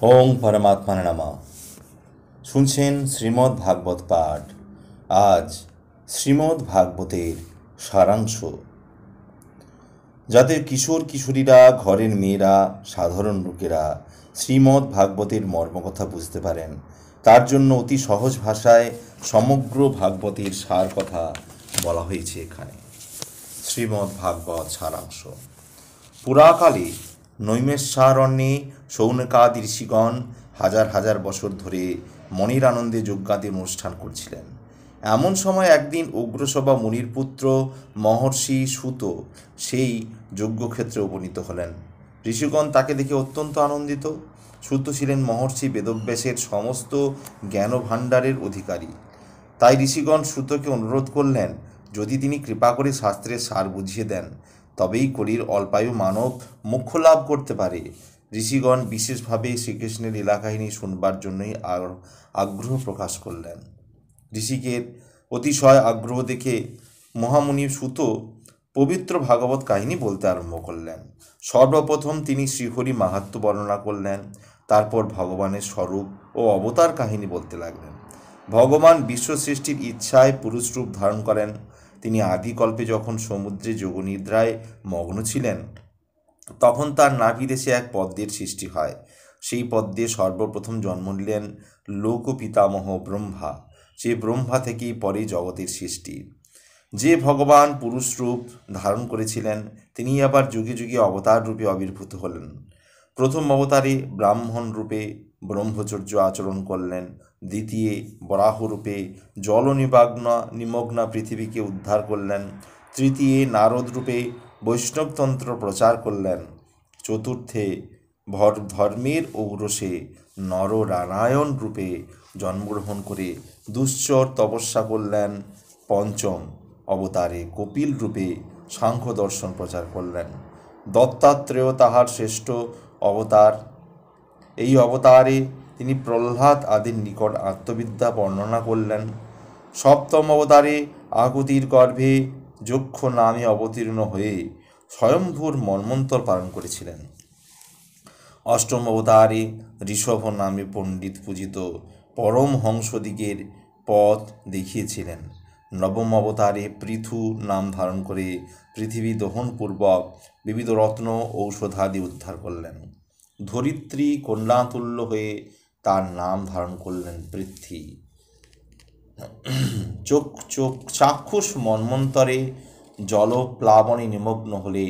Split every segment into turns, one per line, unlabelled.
ওং পরমাত্মা নমঃ। শুনছেন শ্রীমদ্ ভাগবত পাঠ। আজ শ্রীমদ্ ভাগবতের সারাংশ। যাদের কিশোর কিশোরীরা, ঘরের মেয়েরা, সাধারণ লোকেরা শ্রীমদ্ ভাগবতের মর্মকথা বুঝতে পারেন, তার জন্য অতি সহজ ভাষায় সমগ্র ভাগবতের সার কথা বলা হয়েছে এখানে। শ্রীমদ্ ভাগবত সারাংশ। পুরাকালে নৈমেষারণ্যে শৌনকাদি ঋষিগণ হাজার হাজার বছর ধরে মনির আনন্দে যজ্ঞাদি অনুষ্ঠান করছিলেন। এমন সময় একদিন উগ্রসভা মুনির পুত্র মহর্ষি সুত সেই যজ্ঞক্ষেত্রে উপনীত হলেন। ঋষিগণ তাকে দেখে অত্যন্ত আনন্দিত। সুত ছিলেন মহর্ষি বেদব্যাসের সমস্ত জ্ঞানভাণ্ডারের অধিকারী। তাই ঋষিগণ সুতকে অনুরোধ করলেন, যদি তিনি কৃপা করে শাস্ত্রের সার বুঝিয়ে দেন, তবেই কলির অল্পায়ু মানব মোক্ষ লাভ করতে পারে। ঋষিগণ বিশেষভাবে শ্রীকৃষ্ণের লীলাকাহিনী শুনবার জন্যই আগ্রহ প্রকাশ করলেন। ঋষিকের অতিশয় আগ্রহ দেখে মহামুনি সুত পবিত্র ভাগবত কাহিনী বলতে আরম্ভ করলেন। সর্বপ্রথম তিনি শ্রীহরি মাহাত্ম্য বর্ণনা করলেন, তারপর ভগবানের স্বরূপ ও অবতার কাহিনী বলতে লাগলেন। ভগবান বিশ্ব সৃষ্টির ইচ্ছায় পুরুষ রূপ ধারণ করেন। তিনি আদিকল্পে যখন সমুদ্রে যোগনিদ্রায় মগ্ন ছিলেন, তখন তার নাভিদেশে এক পদ্মের সৃষ্টি হয়। সেই পদ্মে সর্বপ্রথম জন্ম নিলেন লোক পিতামহ ব্রহ্মা। যে ব্রহ্মা থেকেই পরে জগতের সৃষ্টি। যে ভগবান পুরুষ রূপ ধারণ করেছিলেন, তিনি আবার যুগে যুগে অবতার রূপে আবির্ভূত হলেন। প্রথম অবতারে ব্রাহ্মণ রূপে ব্রহ্মচর্য আচরণ করলেন। দ্বিতীয় বরাহ রূপে জল নিমগ্না পৃথিবীকে উদ্ধার করলেন। তৃতীয় নারদ রূপে বৈষ্ণবতন্ত্র প্রচার করলেন। চতুর্থে ধর্মের ঔরসে নরনারায়ণ রূপে জন্মগ্রহণ করে দুশ্চর তপস্যা করলেন। পঞ্চম অবতারে কপিল রূপে সাংখ্য দর্শন প্রচার করলেন। দত্তাত্রেয় তাহার শ্রেষ্ঠ অবতার। এই অবতারে তিনি প্রহ্লাদ আদির নিকট আত্মবিদ্যা বর্ণনা করলেন। সপ্তম অবতারে আকুতির গর্ভে যক্ষ নামে অবতীর্ণ হয়ে স্বয়ম্ভূর মন্বন্তর পালন করেছিলেন। অষ্টম অবতারে ঋষভ নামে পণ্ডিত পূজিত পরমহংসদিগের পথ দেখিয়েছিলেন। নবম অবতারে পৃথু নাম ধারণ করে পৃথিবী দহনপূর্বক বিবিধ রত্ন ঔষধাদি উদ্ধার করলেন। ধরিত্রী কন্যাতুল্য হয়ে তার নাম ধারণ করলেন পৃথ্বী। চাক্ষুষ মন্বন্তরে জলপ্লাবনে নিমগ্ন হলে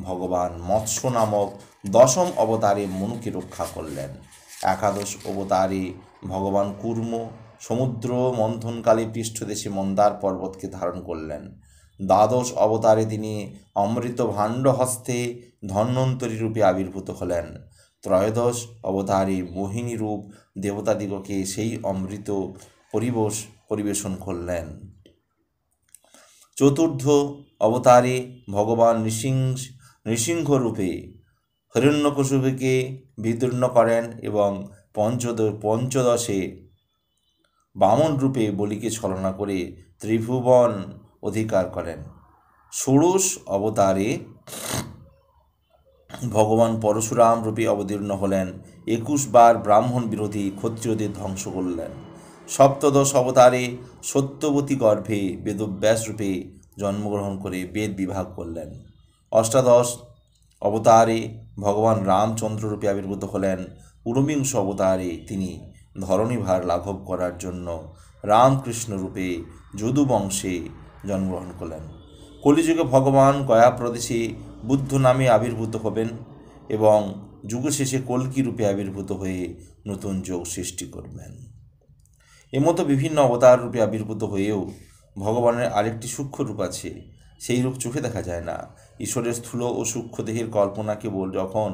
ভগবান মৎস্য নামক দশম অবতারে মনুকে রক্ষা করলেন। একাদশ অবতারে ভগবান কুর্ম সমুদ্র মন্থনকালে পৃষ্ঠদেশে মন্দার পর্বতকে ধারণ করলেন। দ্বাদশ অবতারে তিনি অমৃত ভাণ্ড হস্তে ধন্বন্তরী রূপে আবির্ভূত হলেন। ত্রয়োদশ অবতারে মোহিনী রূপ দেবতাদিগকে সেই অমৃত পরিবেশন করলেন। চতুর্থ অবতারে ভগবান নৃসিংহ রূপে হিরণ্যকশিপুকে বিদীর্ণ করেন এবং পঞ্চদশে বামন রূপে বলিকে ছলনা করে ত্রিভুবন অধিকার করেন। ষোড়শ অবতারে ভগবান পরশুরাম রূপে অবতীর্ণ হলেন। 21 বার ব্রাহ্মণ বিরোধী ক্ষত্রিয়দের ধ্বংস করলেন। সপ্তদশ অবতারে সত্যবতী গর্ভে বেদব্যাস রূপে জন্মগ্রহণ করে বেদ বিভাগ করলেন। অষ্টাদশ অবতারে ভগবান রামচন্দ্র রূপে আবির্ভূত হলেন। ঊনবিংশ অবতারে তিনি ধরণীভার লাঘব করার জন্য রামকৃষ্ণ রূপে যদু বংশে জন্মগ্রহণ করলেন। কলিযুগে ভগবান গয়া প্রদেশে বুদ্ধ নামে আবির্ভূত হবেন এবং যুগশেষে কল্কি রূপে আবির্ভূত হয়ে নতুন যোগ সৃষ্টি করবেন। এমতো বিভিন্ন অবতার রূপে আবির্ভূত হয়েও ভগবানের আরেকটি সূক্ষ্ম রূপ আছে। সেই রূপ চোখে দেখা যায় না। ঈশ্বরের স্থূল ও সূক্ষ্ম দেহের কল্পনা কেবল যখন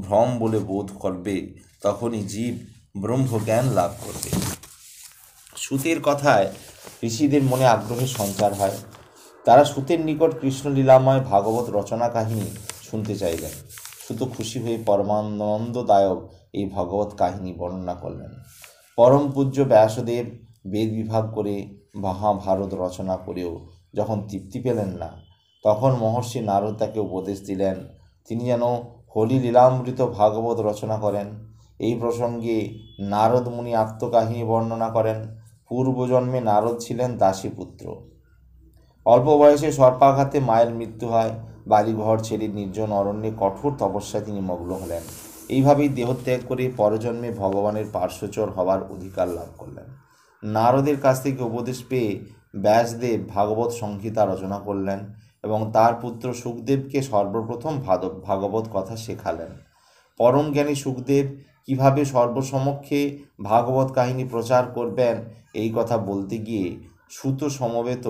ভ্রম বলে বোধ করবে, তখনই জীব ব্রহ্মজ্ঞান লাভ করবে। সুতের কথায় ঋষিদের মনে আগ্রহের সঞ্চার হয়। তারা সুতের নিকট কৃষ্ণলীলাময় ভাগবত রচনা কাহিনী শুনতে চাইলেন। সুত খুশি হয়ে পরমানন্দদায়ক এই ভগবত কাহিনী বর্ণনা করলেন। পরম পূজ্য ব্যাসদেব বেদ বিভাগ করে মহাভারত রচনা করেও যখন তৃপ্তি পেলেন না, তখন মহর্ষি নারদ তাকে উপদেশ দিলেন তিনি যেন হোলি লীলামৃত ভাগবত রচনা করেন। এই প্রসঙ্গে নারদ মুনি আত্মকাহিনী বর্ণনা করেন। পূর্বজন্মে নারদ ছিলেন দাসীপুত্র। অল্প বয়সে সর্পাঘাতে মায়ের মৃত্যু হয়। বাড়িঘর ছেড়ে নির্জন অরণ্যে কঠোর তপস্যায় তিনি মগ্ন হলেন। এইভাবেই দেহত্যাগ করে পরজন্মে ভগবানের পার্শ্বচর হওয়ার অধিকার লাভ করলেন। নারদের কাছ থেকে উপদেশ পেয়ে ব্যাসদেব ভাগবত সংহিতা রচনা করলেন এবং তার পুত্র সুখদেবকে সর্বপ্রথম ভাগবত কথা শেখালেন। পরম জ্ঞানী সুখদেব কিভাবে সর্বসমক্ষে ভাগবত কাহিনী প্রচার করবেন এই কথা বলতে গিয়ে সুত সমবেত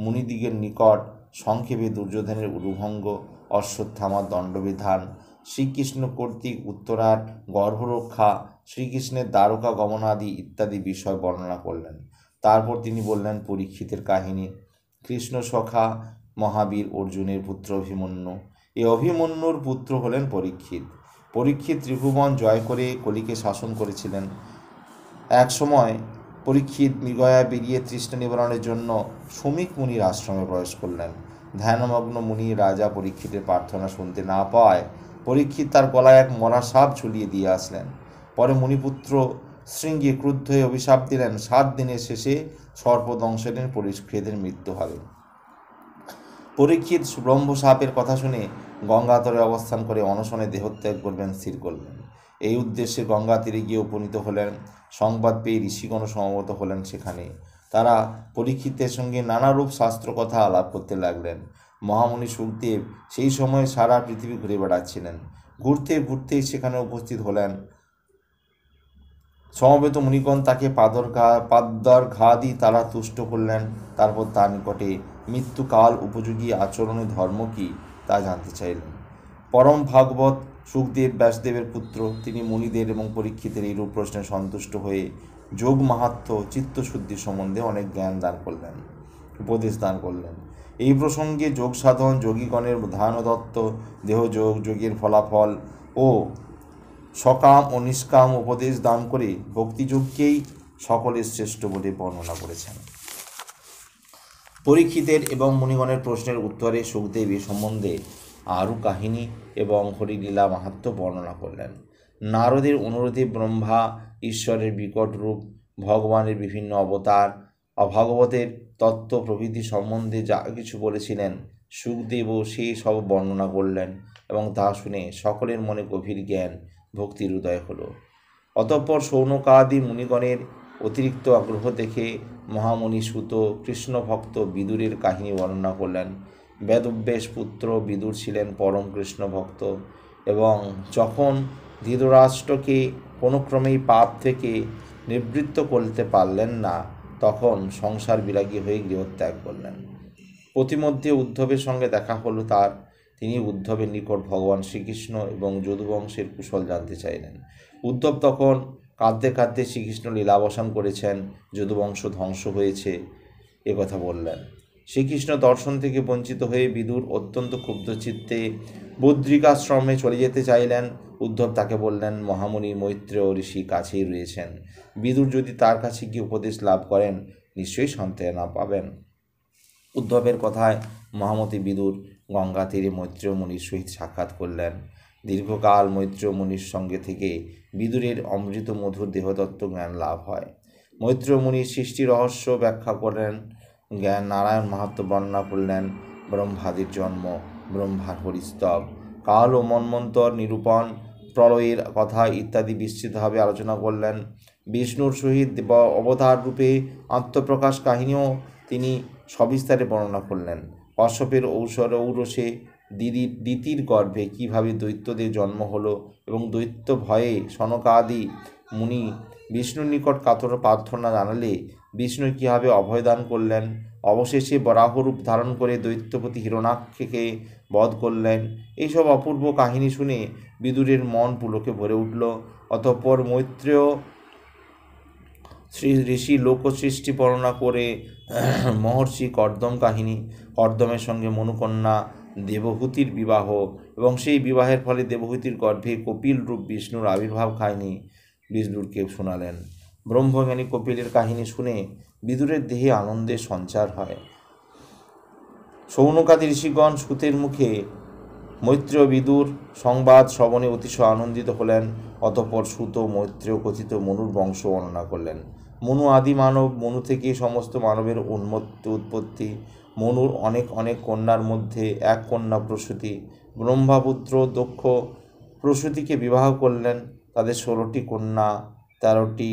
মুনিদিগের নিকট সংক্ষেপে দুর্যোধনের উরুভঙ্গ, অশ্বত্থামার দণ্ডবিধান, শ্রীকৃষ্ণ কর্তৃক উত্তরার গর্ভরক্ষা, শ্রীকৃষ্ণের দ্বারকা গমনাদি ইত্যাদি বিষয় বর্ণনা করলেন। তারপর তিনি বললেন পরীক্ষিতের কাহিনী। কৃষ্ণ সখা মহাবীর অর্জুনের পুত্র অভিমন্যু। এই অভিমন্যুর পুত্র হলেন পরীক্ষিত। পরীক্ষিত ত্রিভুবন জয় করে কলিকে শাসন করেছিলেন। এক সময় পরীক্ষিত মৃগয়া বেরিয়ে তৃষ্ণা নিবারণের জন্য শমিক মুনির আশ্রমে প্রবেশ করলেন। ধ্যানমগ্ন মুনি রাজা পরীক্ষিতের প্রার্থনা শুনতে না পাওয়ায় পরীক্ষিত তার গলায় এক মরা সাপ ঝুলিয়ে দিয়ে আসলেন। পরে মুনিপুত্র শৃঙ্গে ক্রুদ্ধ হয়ে অভিশাপ দিলেন 7 দিনের শেষে সর্পদংশনের পরীক্ষিতের মৃত্যু হবে। পরীক্ষিত ব্রহ্মসাপের কথা শুনে গঙ্গাতরে অবস্থান করে অনশনে দেহত্যাগ করবেন স্থির করলেন। এই উদ্দেশ্যে গঙ্গা তীরে গিয়ে উপনীত হলেন। সংবাদ পেয়ে ঋষিগণ সমবেত হলেন সেখানে। তারা পরীক্ষিতের সঙ্গে নানারূপ শাস্ত্র কথা আলাপ করতে লাগলেন। মহামুনি সুখদেব সেই সময় সারা পৃথিবী ঘুরে বেড়াচ্ছিলেন। ঘুরতে ঘুরতে সেখানে উপস্থিত হলেন। সমবেত মুনিগণ তাকে পাদ্দার ঘা দিয়ে তারা তুষ্ট করলেন। তারপর তার নিকটে মৃত্যুকাল উপযোগী আচরণের ধর্ম কি তা জানতে চাইলেন। পরম ভাগবত সুখদেব ব্যাসদেবের পুত্র, তিনি মুনিদের এবং পরীক্ষিতের এইরূপ প্রশ্নে সন্তুষ্ট হয়ে যোগ মাহাত্ম্য, চিত্তশুদ্ধি সম্বন্ধে অনেক জ্ঞান দান করলেন, উপদেশ দান করলেন। এই প্রসঙ্গে যোগ সাধন, যোগীগণের ধ্যানদত্ত, দেহযোগ, যোগের ফলাফল ও সকাম ও নিষ্কাম উপদেশ দান করে ভক্তিযোগকেই সকলের শ্রেষ্ঠ বলে বর্ণনা করেছেন। পরীক্ষিতের এবং মুনিগণের প্রশ্নের উত্তরে সুখদেব এ সম্বন্ধে আরও কাহিনী এবং হরিলীলা মাহাত্ম্য বর্ণনা করলেন। নারদের অনুরোধে ব্রহ্মা ঈশ্বরের বিকট রূপ, ভগবানের বিভিন্ন অবতার, অভাগবতের তত্ত্ব প্রভৃতি সম্বন্ধে যা কিছু বলেছিলেন সুখদেবও সেই সব বর্ণনা করলেন এবং তা শুনে সকলের মনে গভীর জ্ঞান ভক্তির উদয় হল। অতঃপর শৌনকাদি মুনিগণের অতিরিক্ত আগ্রহ দেখে মহামুনি সুত কৃষ্ণভক্ত বিদুরের কাহিনী বর্ণনা করলেন। বেদব্যাস পুত্র বিদুর ছিলেন পরম কৃষ্ণ ভক্ত এবং যখন ধৃতরাষ্ট্রকে কোনো ক্রমেই পাপ থেকে নিবৃত্ত করতে পারলেন না, তখন সংসার বিরাগী হয়ে গৃহত্যাগ করলেন। প্রতিমধ্যে উদ্ধবের সঙ্গে দেখা হলো তার। তিনি উদ্ধবের নিকট ভগবান শ্রীকৃষ্ণ এবং যদুবংশের কুশল জানতে চাইলেন। উদ্ধব তখন কাঁদতে কাঁদতে শ্রীকৃষ্ণ লীলাবসান করেছেন, যদুবংশ ধ্বংস হয়েছে কথা বললেন। শ্রীকৃষ্ণ দর্শন থেকে বঞ্চিত হয়ে বিদুর অত্যন্ত ক্ষুব্ধ চিত্তে বদ্রিকাশ্রমে চলে যেতে চাইলেন। উদ্ধব তাকে বললেন, মহামুনি মৈত্রেয় ঋষি কাছেই রয়েছেন। বিদুর যদি তার কাছে গিয়ে উপদেশ লাভ করেন নিশ্চয়ই সান্ত্বনা পাবেন। উদ্ধবের কথায় মহামতি বিদুর গঙ্গা তীরে মৈত্রেয় মুনির সহিত সাক্ষাৎ করলেন। দীর্ঘকাল মৈত্রেয় মুনির সঙ্গে থেকে বিদুরের অমৃত মধুর দেহতত্ত্ব জ্ঞান লাভ হয়। মৈত্রেয় মুনির সৃষ্টি রহস্য ব্যাখ্যা করলেন, জ্ঞান নারায়ণ মাহাত্ম্য বর্ণনা করলেন, ব্রহ্মাদির জন্ম, ব্রহ্মার হরিস্তব, কাল ও মন্বন্তর নিরূপণ, প্রলয়ের কথা ইত্যাদি বিস্তৃতভাবে আলোচনা করলেন। বিষ্ণুর সহিত অবতার রূপে আত্মপ্রকাশ কাহিনীও তিনি সবিস্তারে বর্ণনা করলেন। কশ্যপের ঔরসে দিতির গর্ভে কীভাবে দৈত্যদের জন্ম হলো এবং দৈত্য ভয়ে সনকাদি মুনি বিষ্ণুর নিকট কাতর প্রার্থনা জানালে বিষ্ণু কীভাবে অভয়দান করলেন, অবশেষে বরাহরূপ ধারণ করে দৈত্যপতি হিরণাক্ষকে বধ করলেন। এইসব অপূর্ব কাহিনী শুনে বিদুরের মন পুলকে ভরে উঠল। অতঃপর মৈত্রেয় ঋষি লোকসৃষ্টি বর্ণনা করে মহর্ষি কর্দম কাহিনী, কর্দমের সঙ্গে মনুকন্যা দেবহূতির বিবাহ এবং সেই বিবাহের ফলে দেবহূতির গর্ভে কপিল রূপ বিষ্ণুর আবির্ভাব কাহিনী বিদুরকে শোনালেন। ব্রহ্মজ্ঞানী কপিলের কাহিনী শুনে বিদুরের দেহে আনন্দের সঞ্চার হয়। শৌনকাদি ঋষিগণ সুতের মুখে মৈত্রেয় বিদুর সংবাদ শ্রবণে অতিশয় আনন্দিত হলেন। অতঃপর সুত মৈত্রেয় কথিত মনুর বংশ বর্ণনা করলেন। মনু আদি মানব, মনু থেকে সমস্ত মানবের উৎপত্তি। মনুর অনেক অনেক কন্যার মধ্যে এক কন্যা প্রসূতি। ব্রহ্মাপুত্র দক্ষ প্রসূতিকে বিবাহ করলেন। তাদের 16টি কন্যা, 13টি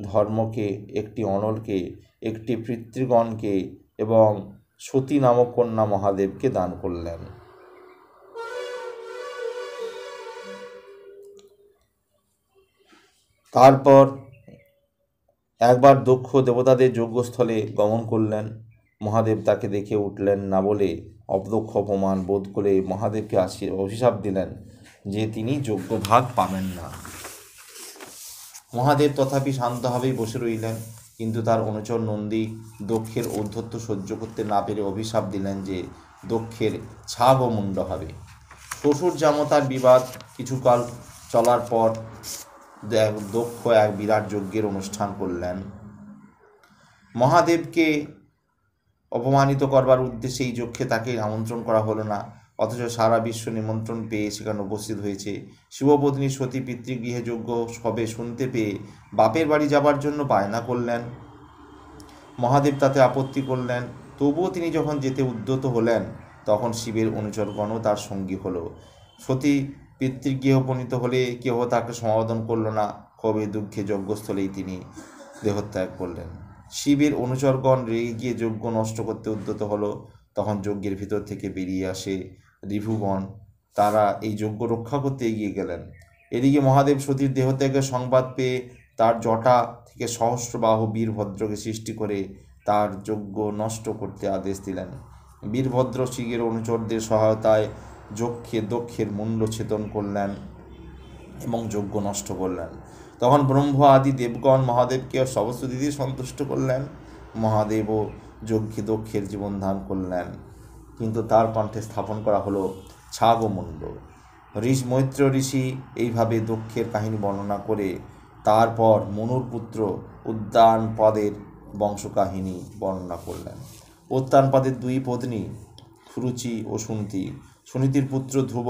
ধর্মকে, একটি অনলকে, একটি পিতৃগণকে এবং সতী নামক কন্যা মহাদেবকে দান করলেন। তারপর একবার দক্ষ দেবতাদের যজ্ঞস্থলে গমন করলেন। মহাদেব তাকে দেখে উঠলেন না বলে অদক্ষ অপমান বোধ করে মহাদেবকে অভিশাপ দিলেন যে তিনি যজ্ঞভাগ পাবেন না। মহাদেব তথাপি শান্তভাবেই বসে রইলেন, কিন্তু তার অনুচর নন্দী দক্ষের ঔদ্ধত্য সহ্য করতে না পেরে অভিশাপ দিলেন যে দক্ষের ছাগ ও মুন্ড হবে। শ্বশুর জামতার বিবাদ কিছুকাল চলার পর দক্ষ এক বিরাট যজ্ঞের অনুষ্ঠান করলেন। মহাদেবকে অপমানিত করবার উদ্দেশ্যে এই যজ্ঞে তাকে আমন্ত্রণ করা হলো না, অথচ সারা বিশ্ব নিমন্ত্রণ পেয়ে সেখানে উপস্থিত হয়েছে। শিবপত্নী সতী পিতৃগৃহে যজ্ঞ সবে শুনতে পেয়ে বাপের বাড়ি যাবার জন্য বায়না করলেন। মহাদেব তাতে আপত্তি করলেন। তবুও তিনি যখন যেতে উদ্যত হলেন, তখন শিবের অনুচরগণও তার সঙ্গী হলো। সতী পিতৃগৃহে উপনীত হলে কেহ তাকে সমাবোধন করল না। ক্ষোভে দুঃখে যজ্ঞস্থলেই তিনি দেহত্যাগ করলেন। শিবের অনুচরগণ রেগে গিয়ে যজ্ঞ নষ্ট করতে উদ্যত হলো। তখন যজ্ঞের ভিতর থেকে বেরিয়ে আসে রিভুগণ। তারা এই যজ্ঞ রক্ষা করতে এগিয়ে গেলেন। এদিকে মহাদেব সতীর দেহত্যাগের সংবাদ পেয়ে তার জটা থেকে সহস্রবাহু বীরভদ্রকে সৃষ্টি করে তার যজ্ঞ নষ্ট করতে আদেশ দিলেন। বীরভদ্র শিবের অনুচরদের সহায়তায় দক্ষের মুণ্ড ছেদন করলেন এবং যজ্ঞ নষ্ট করলেন। তখন ব্রহ্ম আদি দেবগণ মহাদেবকে সমস্ত দিদি সন্তুষ্ট করলেন। মহাদেবও যজ্ঞে দক্ষের জীবন দান করলেন, কিন্তু তার কণ্ঠে স্থাপন করা হলো ছাগ ও মুণ্ড। মৈত্র ঋষি এইভাবে দক্ষের কাহিনী বর্ণনা করে তারপর মনুর পুত্র উদ্যানপদের বংশকাহিনী বর্ণনা করলেন। উদ্যানপদের দুই পত্নী সুরুচি ও সুনীতি। সুনীতির পুত্র ধ্রুব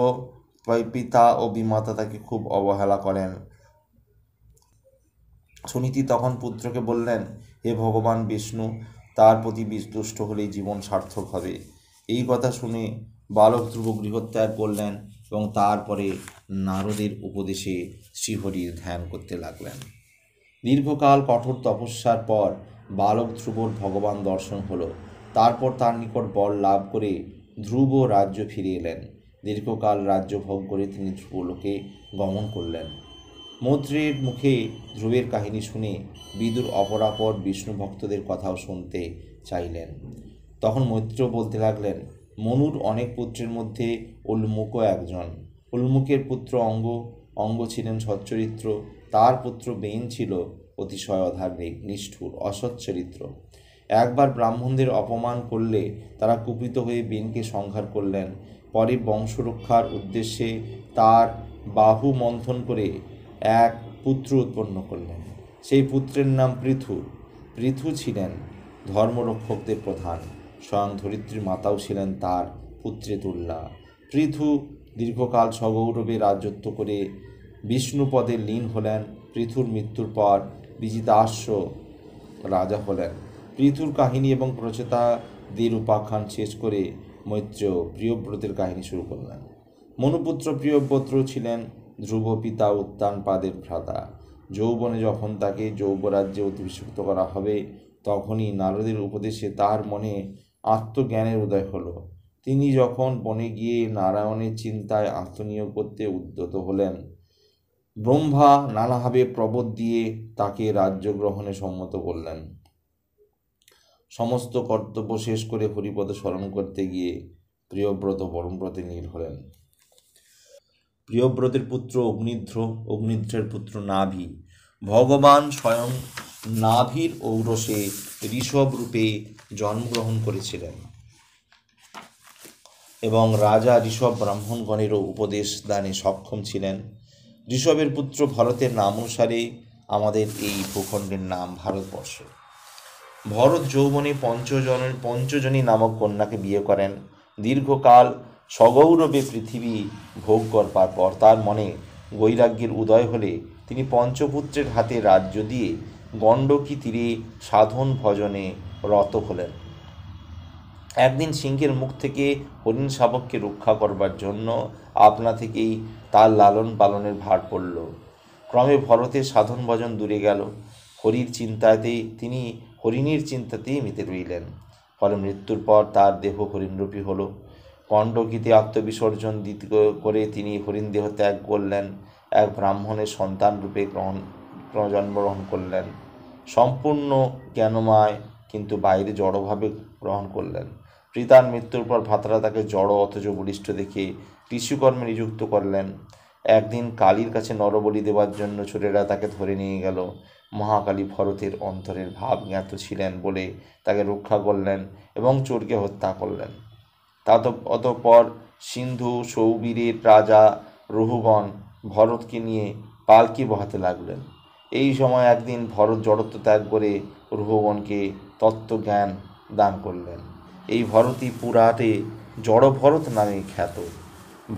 পিতা ও বিমাতা তাকে খুব অবহেলা করেন। সুনীতি তখন পুত্রকে বললেন, হে ভগবান বিষ্ণু, তার প্রতি তুষ্ট হলেই জীবন সার্থক হবে। এই কথা শুনে বালক ধ্রুব গৃহত্যাগ করলেন এবং তারপরে নারদের উপদেশে শ্রীহরির ধ্যান করতে লাগলেন। দীর্ঘকাল কঠোর তপস্যার পর বালক ধ্রুবর ভগবান দর্শন হলো। তারপর তার নিকট বর লাভ করে ধ্রুব রাজ্য ফিরে এলেন। দীর্ঘকাল রাজ্য ভোগ করে তিনি ধ্রুবলোকে গমন করলেন। মৈত্রেয়ের মুখে ধ্রুবের কাহিনী শুনে বিদুর অপরাপর বিষ্ণু ভক্তদের কথাও শুনতে চাইলেন। তখন মৈত্র বলতে লাগলেন, মনুর অনেক পুত্রের মধ্যে উল্মুকও একজন। উল্মুকের পুত্র অঙ্গ ছিলেন সচ্চরিত্র। তার পুত্র বেন ছিল অতিশয় অধার্মিক, নিষ্ঠুর, অসচ্চরিত্র। একবার ব্রাহ্মণদের অপমান করলে তারা কুপিত হয়ে বেনকে সংহার করলেন। পরে বংশরক্ষার উদ্দেশ্যে তার বাহু মন্থন করে এক পুত্র উৎপন্ন করলেন। সেই পুত্রের নাম পৃথু। পৃথু ছিলেন ধর্মরক্ষকদের প্রধান। স্বয়ং ধরিত্রীর মাতাও ছিলেন তার পুত্রে তুল্যা। পৃথু দীর্ঘকাল সগৌরবে রাজত্ব করে বিষ্ণুপদে লীন হলেন। পৃথুর মৃত্যুর পর বিজিতাশ্ব রাজা হলেন। পৃথুর কাহিনী এবং প্রচেতাদের উপাখ্যান শেষ করে মৈত্রেয় প্রিয়ব্রতের কাহিনী শুরু করলেন। মনুপুত্র প্রিয়ব্রত ছিলেন ধ্রুব পিতা উদ্যানপাদের ভ্রাতা। যৌবনে যখন তাকে যৌবরাজ্যে অধিষ্ঠিত করা হবে, তখনই নারদের উপদেশে তার মনে আত্মজ্ঞানের উদয় হলো। তিনি যখন বনে গিয়ে নারায়ণের চিন্তায় আত্মনিয়োগ করতে উদ্যত হলেন, ব্রহ্মা নানাভাবে প্রবোধ দিয়ে তাকে রাজ্য গ্রহণে সম্মত করলেন। সমস্ত কর্তব্য শেষ করে হরিপদ স্মরণ করতে গিয়ে প্রিয়ব্রত পরমব্রতে নীল হলেন। প্রিয়ব্রতের পুত্র অগ্নিধ্রের পুত্র নাভি। ভগবান স্বয়ং নাভির ঔরসে ঋষভ রূপে জন্মগ্রহণ করেছিলেন এবং রাজা ঋষভ ব্রাহ্মণগণেরও উপদেশ দানে সক্ষম ছিলেন। ঋষভের পুত্র ভরতের নাম অনুসারে আমাদের এই ভূখণ্ডের নাম ভারতবর্ষ। ভরত যৌবনে পঞ্চজনী নামক কন্যাকে বিয়ে করেন। দীর্ঘকাল সগৌরবে পৃথিবী ভোগ করবার পর তার মনে বৈরাগ্যের উদয় হলে তিনি পঞ্চপুত্রের হাতে রাজ্য দিয়ে গণ্ডকী তীরে সাধন ভজনে রত হলেন। একদিন সিংহের মুখ থেকে হরিণ শাবককে রক্ষা করবার জন্য আপনা থেকেই তার লালন পালনের ভার পড়ল। ক্রমে ভরতের সাধন ভজন দূরে গেল। হরিণীর চিন্তাতেই মেতে রইলেন। ফলে মৃত্যুর পর তার দেহ হরিণরূপী হল। গণ্ডকীতে আত্মবিসর্জন করে তিনি হরিণ দেহ ত্যাগ করলেন। এক ব্রাহ্মণের সন্তান রূপে জন্মগ্রহণ করলেন। সম্পূর্ণ জ্ঞানময়, কিন্তু বাইরে জড়ভাবে গ্রহণ করলেন। পিতার মৃত্যুর পর ভ্রাতারা তাকে জড় অথচ বলিষ্ঠ দেখে কৃষিকর্মে নিযুক্ত করলেন। একদিন কালীর কাছে নরবলি দেওয়ার জন্য চোরেরা তাকে ধরে নিয়ে গেল। মহাকালী ভরতের অন্তরের ভাব জ্ঞাত ছিলেন বলে তাকে রক্ষা করলেন এবং চোরকে হত্যা করলেন। অতঃপর সিন্ধু সৌবীরের রাজা রঘুগণ ভরতকে নিয়ে পালকি বহাতে লাগলেন। এই সময় একদিন ভরত জড়ত্ব ত্যাগ করে রঘুগণকে তত্ত্বজ্ঞান দান করলেন। এই ভরতই পুরাতে জড় ভরত নামে খ্যাত।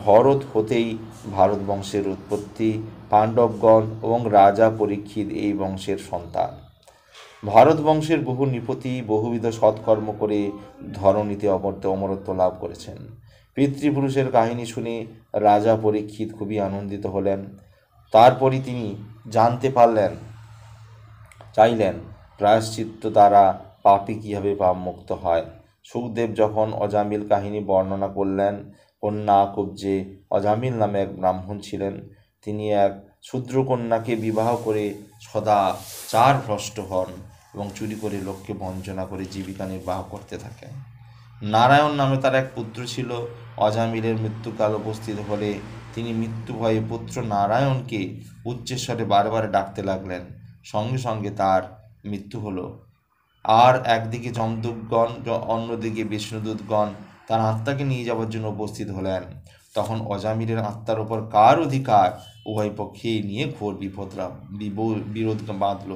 ভরত হতেই ভারত বংশের উৎপত্তি। পাণ্ডবগণ এবং রাজা পরীক্ষিত এই বংশের সন্তান। ভারত বংশের বহু নৃপতি বহুবিধ সৎকর্ম করে ধরণীতে অমরত্ব লাভ করেছেন। পিতৃপুরুষের কাহিনী শুনে রাজা পরীক্ষিত খুবই আনন্দিত হলেন। তারপরই তিনি জানতে চাইলেন প্রায়শ্চিত্ত দ্বারা পাপী কীভাবে পাপমুক্ত হয়। সুখদেব যখন অজামিল কাহিনী বর্ণনা করলেন, কন্যা কুব্জে অজামিল নামে এক ব্রাহ্মণ ছিলেন। তিনি এক শূদ্রকন্যাকে বিবাহ করে সদা চার ভ্রষ্ট হন এবং চুরি করে লোককে বঞ্চনা করে জীবিকা নির্বাহ করতে থাকেন। নারায়ণ নামে তার এক পুত্র ছিল। অজামিলের মৃত্যুকাল উপস্থিত হলে তিনি মৃত্যু ভয়ে পুত্র নারায়ণকে উচ্চস্বরে বারবার ডাকতে লাগলেন। সঙ্গে সঙ্গে তার মৃত্যু হলো। আর একদিকে যমদূতগণ, অন্যদিকে বিষ্ণুদূতগণ তার আত্মাকে নিয়ে যাওয়ার জন্য উপস্থিত হলেন। তখন অজামিলের আত্মার ওপর কার অধিকার, উভয় পক্ষেই নিয়ে ঘোর বিরোধ বাঁধল।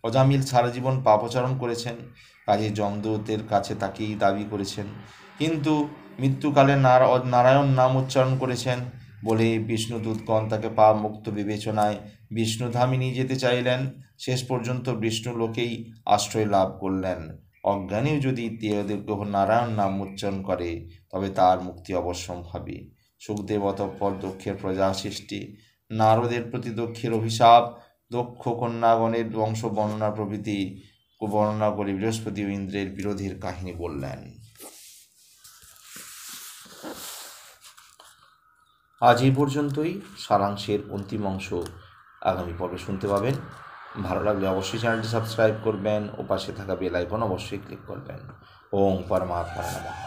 অজামিল সারা জীবন পাপাচরণ করেছেন, কাজে যমদূতের কাছে তাকেই দাবি করেছেন, কিন্তু মৃত্যুকালে নারায়ণ নাম উচ্চারণ করেছেন বলে বিষ্ণুদূতগণ তাকে পাপ মুক্ত বিবেচনায় বিষ্ণুধামে নিয়ে যেতে চাইলেন। শেষ পর্যন্ত বিষ্ণু লোকেই আশ্রয় লাভ করলেন। অজ্ঞানীও যদি কেহ নারায়ণ নাম উচ্চারণ করে তবে তার মুক্তি অবশ্যম্ভাবী। সুখদেব অতঃপর দক্ষের প্রজা সৃষ্টি, নারদের প্রতি দক্ষের অভিশাপ, দক্ষ কন্যাগণের বংশ বর্ণনা প্রভৃতি বর্ণনা করে বৃহস্পতি ও ইন্দ্রের বিরোধের কাহিনী বললেন। আজ এই পর্যন্তই। সারাংশের অন্তিম অংশ আগামী পর্বে শুনতে পাবেন। ভালো লাগলে অবশ্যই চ্যানেলটি সাবস্ক্রাইব করবেন ও পাশে থাকা বেল আইকন অবশ্যই ক্লিক করবেন। ওম পরমাত্মা নমঃ।